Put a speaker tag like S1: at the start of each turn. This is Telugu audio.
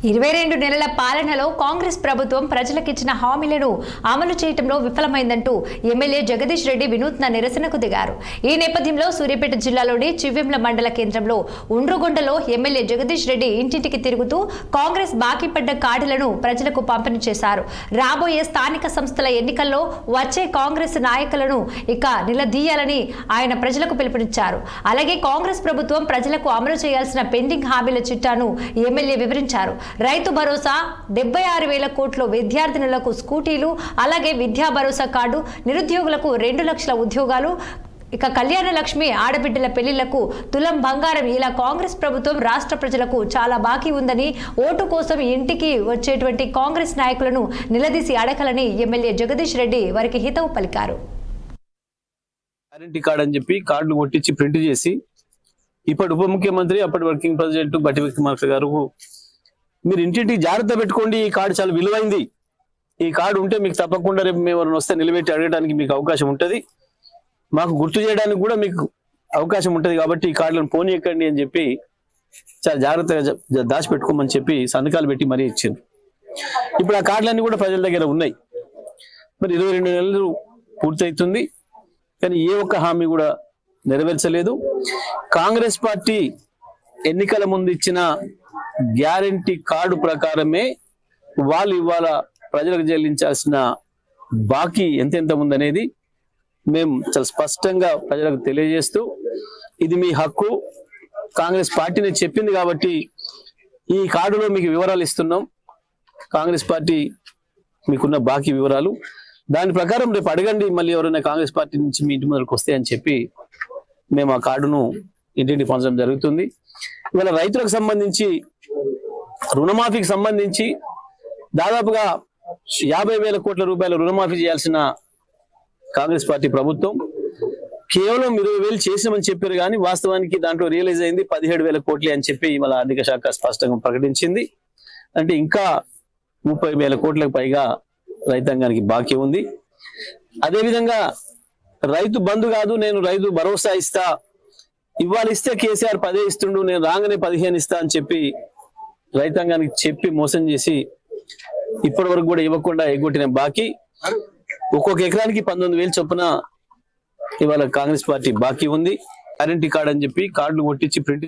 S1: 22 నెలల పాలనలో కాంగ్రెస్ ప్రభుత్వం ప్రజలకిచ్చిన హామీలను అమలు చేయడంలో విఫలమైందంటూ ఎమ్మెల్యే జగదీష్ రెడ్డి వినూత్న నిరసనకు దిగారు. ఈ నేపథ్యంలో సూర్యాపేట జిల్లాలోని చివ్వెంల మండల కేంద్రంలో ఉండ్రుగొండలో ఎమ్మెల్యే జగదీష్ రెడ్డి ఇంటింటికి తిరుగుతూ కాంగ్రెస్ బాకీ పడ్డ కార్డులను ప్రజలకు పంపిణీ చేశారు. రాబోయే స్థానిక సంస్థల ఎన్నికల్లో వచ్చే కాంగ్రెస్ నాయకులను ఇక నిలదీయాలని ఆయన ప్రజలకు పిలుపునిచ్చారు. అలాగే కాంగ్రెస్ ప్రభుత్వం ప్రజలకు అమలు చేయాల్సిన పెండింగ్ హామీల చిట్టాను ఎమ్మెల్యే వివరించారు. రైతు భరోసా 76,000 కోట్లు, విద్యార్థినులకు స్కూటీలు, అలాగే విద్యా భరోసా కార్డు, నిరుద్యోగులకు 2 లక్షల ఉద్యోగాలు, ఇక కళ్యాణ లక్ష్మి, ఆడబిడ్డల పెళ్లిళ్లకు తులం బంగారం, ఇలా కాంగ్రెస్ ప్రభుత్వం రాష్ట్ర ప్రజలకు చాలా బాకీ ఉందని, ఓటు కోసం ఇంటికి వచ్చేటువంటి కాంగ్రెస్ నాయకులను నిలదీసి అడగాలని ఎమ్మెల్యే జగదీష్ రెడ్డి వారికి హితవు పలికారు.
S2: గ్యారంటీ కార్డు అని చెప్పి కార్డులు కొట్టించి ప్రింట్ చేసి ఇప్పటి ఉప ముఖ్యమంత్రి, అప్పటి వర్కింగ్ ప్రెసిడెంట్ బట్టి విక్రమార్క గారు, మీరు ఇంటింటికి జాగ్రత్త పెట్టుకోండి, ఈ కార్డు చాలా విలువైంది, ఈ కార్డు ఉంటే మీకు తప్పకుండా రేపు మేము ఎవరైనా వస్తే నిలబెట్టి అడగడానికి మీకు అవకాశం ఉంటుంది, మాకు గుర్తు చేయడానికి కూడా మీకు అవకాశం ఉంటుంది, కాబట్టి ఈ కార్డులను పోనీయకండి అని చెప్పి చాలా జాగ్రత్తగా దాచిపెట్టుకోమని చెప్పి సంతకాలు పెట్టి మరీ ఇచ్చారు. ఇప్పుడు ఆ కార్డులన్నీ కూడా ప్రజల దగ్గర ఉన్నాయి. మరి 22 నెలలు పూర్తవుతుంది, కానీ ఏ ఒక్క హామీ కూడా నెరవేర్చలేదు. కాంగ్రెస్ పార్టీ ఎన్నికల ముందు ఇచ్చిన గ్యారంటీ కార్డు ప్రకారమే వాళ్ళు ఇవాళ ప్రజలకు చెల్లించాల్సిన బాకీ ఎంతెంత ఉందనేది మేము చాలా స్పష్టంగా ప్రజలకు తెలియజేస్తూ, ఇది మీ హక్కు, కాంగ్రెస్ పార్టీని చెప్పింది కాబట్టి ఈ కార్డులో మీకు వివరాలు ఇస్తున్నాం, కాంగ్రెస్ పార్టీ మీకున్న బాకీ వివరాలు, దాని ప్రకారం రేపు అడగండి, మళ్ళీ ఎవరైనా కాంగ్రెస్ పార్టీ నుంచి మీ ఇంటి ముందుకు వస్తే అని చెప్పి మేము ఆ కార్డును ఇంటింటికి పంచడం జరుగుతుంది. ఇవాళ రైతులకు సంబంధించి, రుణమాఫీకి సంబంధించి దాదాపుగా 50,000 కోట్ల రూపాయల రుణమాఫీ చేయాల్సిన కాంగ్రెస్ పార్టీ ప్రభుత్వం కేవలం 20,000 చేసినామని చెప్పారు, కానీ వాస్తవానికి దాంట్లో రియలైజ్ అయింది 17,000 కోట్లే అని చెప్పి ఇవాళ ఆర్థిక శాఖ స్పష్టంగా ప్రకటించింది. అంటే ఇంకా 30,000 కోట్లకు పైగా రైతాంగానికి బాకీ ఉంది. అదేవిధంగా రైతు బంధు కాదు, నేను రైతు భరోసా ఇస్తా, ఇవాళ ఇస్తే కేసీఆర్ 10 ఇస్తుండు, నేను రాగానే 15 ఇస్తా అని చెప్పి రైతాంగానికి చెప్పి మోసం చేసి ఇప్పటి వరకు కూడా ఇవ్వకుండా ఎగ్గొట్టిన బాకీ ఒక్కొక్క ఎకరానికి 19,000 చొప్పున ఇవాళ కాంగ్రెస్ పార్టీ బాకీ ఉంది. గ్యారంటీ కార్డు అని చెప్పి కార్డులు కొట్టించి ప్రింట్